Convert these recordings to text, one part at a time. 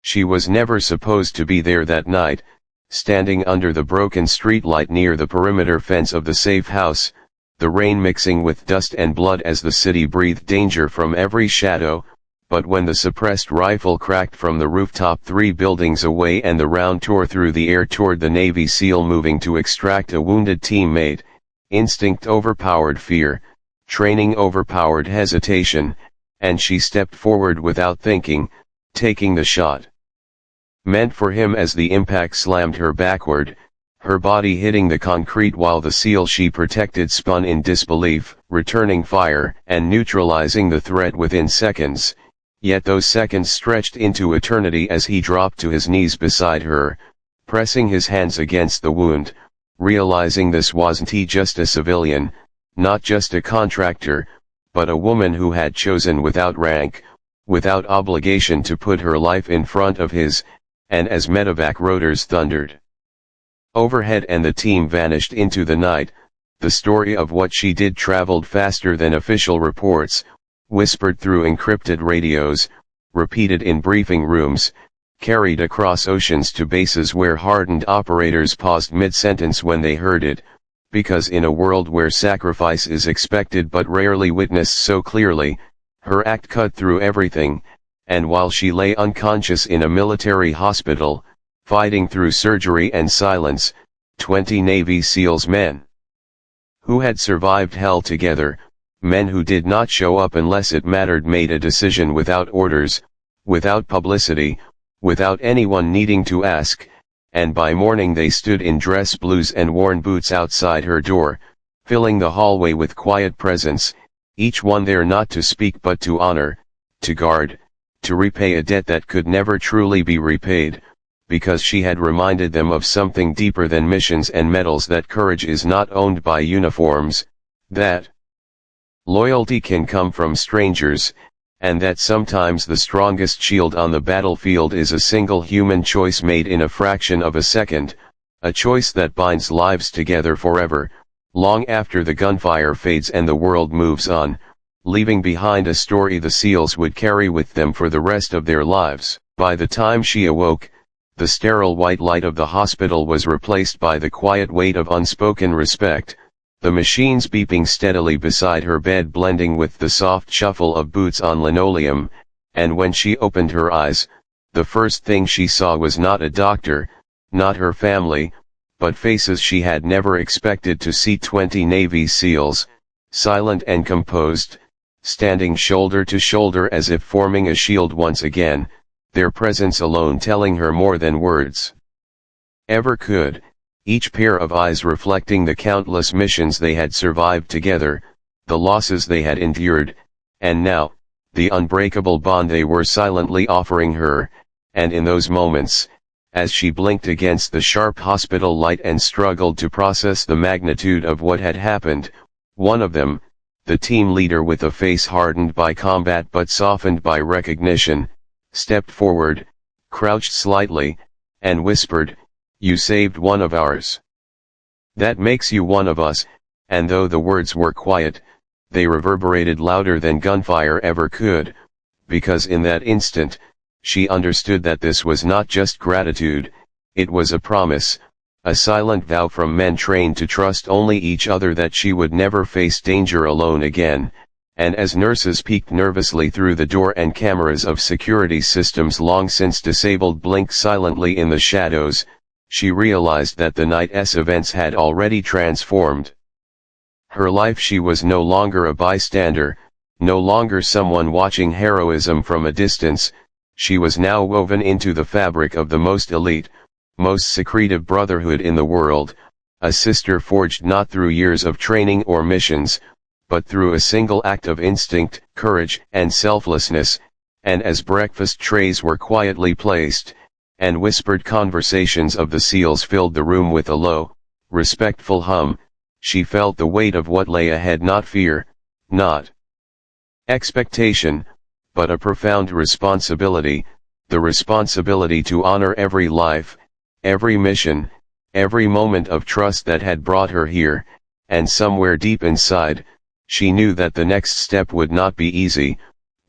She was never supposed to be there that night, standing under the broken streetlight near the perimeter fence of the safe house, the rain mixing with dust and blood as the city breathed danger from every shadow. But when the suppressed rifle cracked from the rooftop 3 buildings away and the round tore through the air toward the Navy SEAL moving to extract a wounded teammate, instinct overpowered fear, training overpowered hesitation, and she stepped forward without thinking, taking the shot. Meant for him as the impact slammed her backward, her body hitting the concrete while the SEAL she protected spun in disbelief, returning fire and neutralizing the threat within seconds. Yet those seconds stretched into eternity as he dropped to his knees beside her, pressing his hands against the wound, realizing this wasn't just a civilian, not just a contractor, but a woman who had chosen without rank, without obligation to put her life in front of his, and as medevac rotors thundered overhead and the team vanished into the night, the story of what she did traveled faster than official reports, whispered through encrypted radios, repeated in briefing rooms, carried across oceans to bases where hardened operators paused mid-sentence when they heard it, because in a world where sacrifice is expected but rarely witnessed so clearly, her act cut through everything, and while she lay unconscious in a military hospital, fighting through surgery and silence, 20 Navy SEALs men who had survived hell together, men who did not show up unless it mattered made a decision without orders, without publicity, without anyone needing to ask, and by morning they stood in dress blues and worn boots outside her door, filling the hallway with quiet presence, each one there not to speak but to honor, to guard, to repay a debt that could never truly be repaid, because she had reminded them of something deeper than missions and medals, that courage is not owned by uniforms, that loyalty can come from strangers, and that sometimes the strongest shield on the battlefield is a single human choice made in a fraction of a second, a choice that binds lives together forever, long after the gunfire fades and the world moves on, leaving behind a story the SEALs would carry with them for the rest of their lives. By the time she awoke, the sterile white light of the hospital was replaced by the quiet weight of unspoken respect, the machines beeping steadily beside her bed blending with the soft shuffle of boots on linoleum, and when she opened her eyes, the first thing she saw was not a doctor, not her family, but faces she had never expected to see. 20 Navy SEALs, silent and composed, standing shoulder to shoulder as if forming a shield once again, their presence alone telling her more than words ever could, each pair of eyes reflecting the countless missions they had survived together, the losses they had endured, and now, the unbreakable bond they were silently offering her. And in those moments, as she blinked against the sharp hospital light and struggled to process the magnitude of what had happened, one of them, the team leader with a face hardened by combat but softened by recognition, stepped forward, crouched slightly, and whispered, "You saved one of ours. That makes you one of us," and though the words were quiet, they reverberated louder than gunfire ever could, because in that instant, she understood that this was not just gratitude, it was a promise, a silent vow from men trained to trust only each other that she would never face danger alone again. And as nurses peeked nervously through the door and cameras of security systems long since disabled blinked silently in the shadows, she realized that the night's events had already transformed her life. She was no longer a bystander, no longer someone watching heroism from a distance, she was now woven into the fabric of the most elite, most secretive brotherhood in the world, a sister forged not through years of training or missions, but through a single act of instinct, courage, and selflessness. And as breakfast trays were quietly placed, and whispered conversations of the SEALs filled the room with a low, respectful hum, she felt the weight of what lay ahead, not fear, not expectation, but a profound responsibility, the responsibility to honor every life, every mission, every moment of trust that had brought her here. And somewhere deep inside, she knew that the next step would not be easy,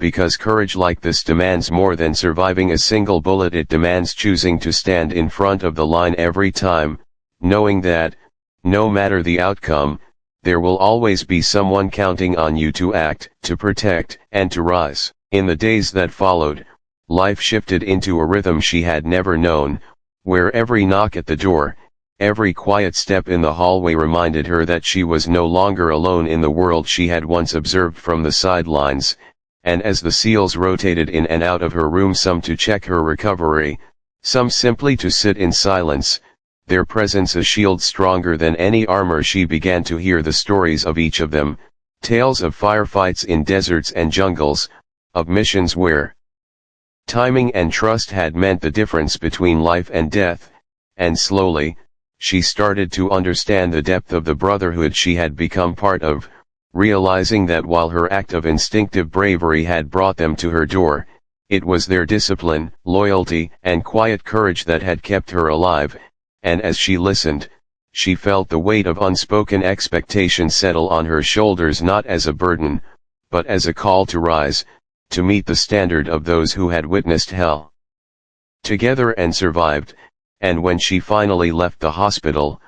because courage like this demands more than surviving a single bullet. It demands choosing to stand in front of the line every time, knowing that, no matter the outcome, there will always be someone counting on you to act, to protect, and to rise. In the days that followed, life shifted into a rhythm she had never known, where every knock at the door, every quiet step in the hallway reminded her that she was no longer alone in the world she had once observed from the sidelines, and as the SEALs rotated in and out of her room, some to check her recovery, some simply to sit in silence, their presence a shield stronger than any armor, she began to hear the stories of each of them, tales of firefights in deserts and jungles, of missions where timing and trust had meant the difference between life and death, and slowly, she started to understand the depth of the brotherhood she had become part of, realizing that while her act of instinctive bravery had brought them to her door, it was their discipline, loyalty, and quiet courage that had kept her alive, and as she listened, she felt the weight of unspoken expectation settle on her shoulders, not as a burden, but as a call to rise, to meet the standard of those who had witnessed hell together and survived. And when she finally left the hospital,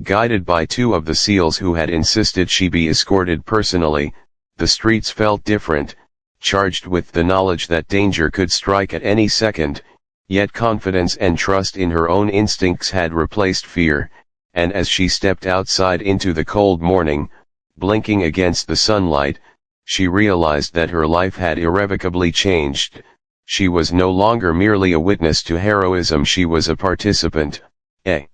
guided by two of the SEALs who had insisted she be escorted personally, the streets felt different, charged with the knowledge that danger could strike at any second, yet confidence and trust in her own instincts had replaced fear, and as she stepped outside into the cold morning, blinking against the sunlight, she realized that her life had irrevocably changed. She was no longer merely a witness to heroism, she was a participant, a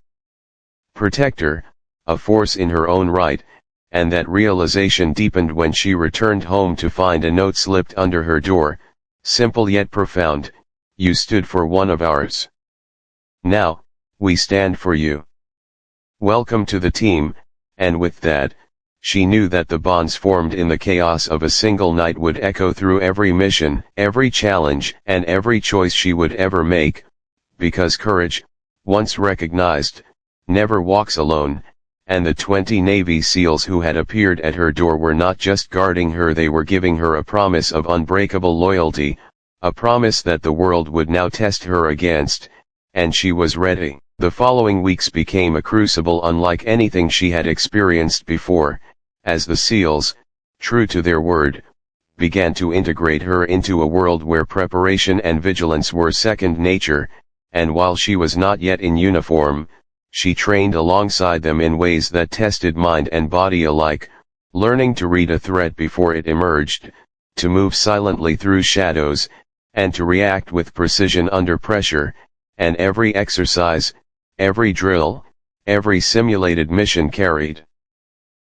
protector, a force in her own right, and that realization deepened when she returned home to find a note slipped under her door, simple yet profound: "You stood for one of ours. Now, we stand for you. Welcome to the team." And with that, she knew that the bonds formed in the chaos of a single night would echo through every mission, every challenge, and every choice she would ever make, because courage, once recognized, never walks alone, and the 20 Navy SEALs who had appeared at her door were not just guarding her, they were giving her a promise of unbreakable loyalty, a promise that the world would now test her against, and she was ready. The following weeks became a crucible unlike anything she had experienced before, as the SEALs, true to their word, began to integrate her into a world where preparation and vigilance were second nature, and while she was not yet in uniform, she trained alongside them in ways that tested mind and body alike, learning to read a threat before it emerged, to move silently through shadows, and to react with precision under pressure, and every exercise, every drill, every simulated mission carried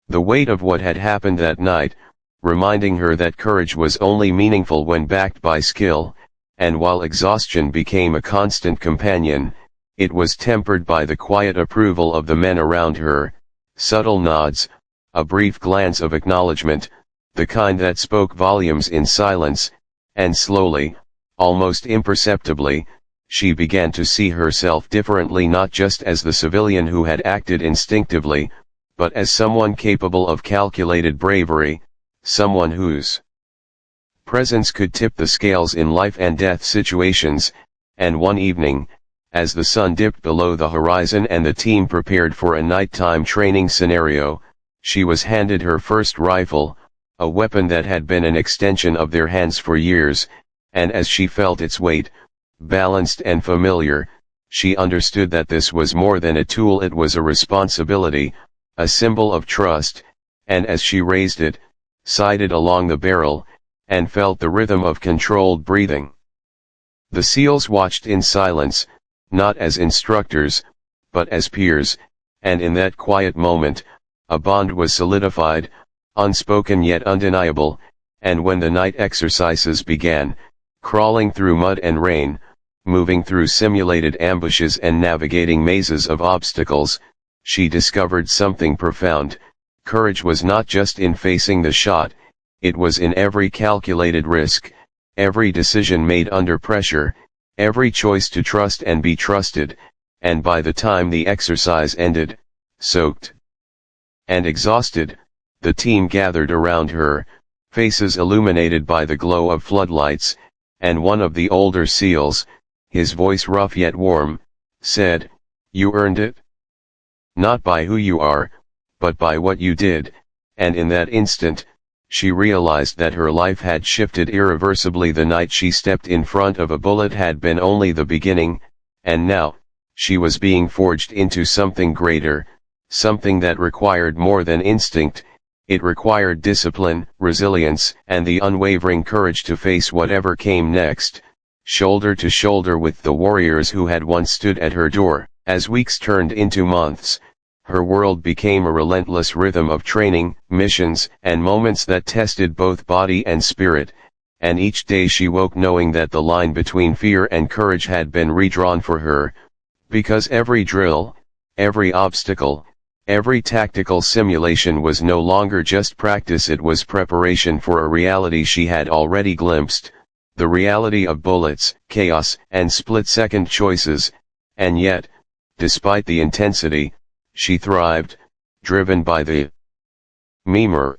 the weight of what had happened that night, reminding her that courage was only meaningful when backed by skill, and while exhaustion became a constant companion, it was tempered by the quiet approval of the men around her, subtle nods, a brief glance of acknowledgement, the kind that spoke volumes in silence, and slowly, almost imperceptibly, she began to see herself differently, not just as the civilian who had acted instinctively, but as someone capable of calculated bravery, someone whose presence could tip the scales in life and death situations. And one evening, as the sun dipped below the horizon and the team prepared for a nighttime training scenario, she was handed her first rifle, a weapon that had been an extension of their hands for years, and as she felt its weight, balanced and familiar, she understood that this was more than a tool, it was a responsibility, a symbol of trust, and as she raised it, sighted along the barrel, and felt the rhythm of controlled breathing. The SEALs watched in silence, not as instructors, but as peers, and in that quiet moment, a bond was solidified, unspoken yet undeniable, and when the night exercises began, crawling through mud and rain, moving through simulated ambushes and navigating mazes of obstacles, she discovered something profound. Courage was not just in facing the shot, it was in every calculated risk, every decision made under pressure, every choice to trust and be trusted, and by the time the exercise ended, soaked and exhausted, the team gathered around her, faces illuminated by the glow of floodlights, and one of the older SEALs, his voice rough yet warm, said, "You earned it. Not by who you are, but by what you did," and in that instant, she realized that her life had shifted irreversibly. The night she stepped in front of a bullet had been only the beginning, and now, she was being forged into something greater, something that required more than instinct. It required discipline, resilience, and the unwavering courage to face whatever came next, shoulder to shoulder with the warriors who had once stood at her door. As weeks turned into months, her world became a relentless rhythm of training, missions, and moments that tested both body and spirit, and each day she woke knowing that the line between fear and courage had been redrawn for her, because every drill, every obstacle, every tactical simulation was no longer just practice, it was preparation for a reality she had already glimpsed, the reality of bullets, chaos, and split-second choices, and yet, despite the intensity, she thrived, driven by the memer,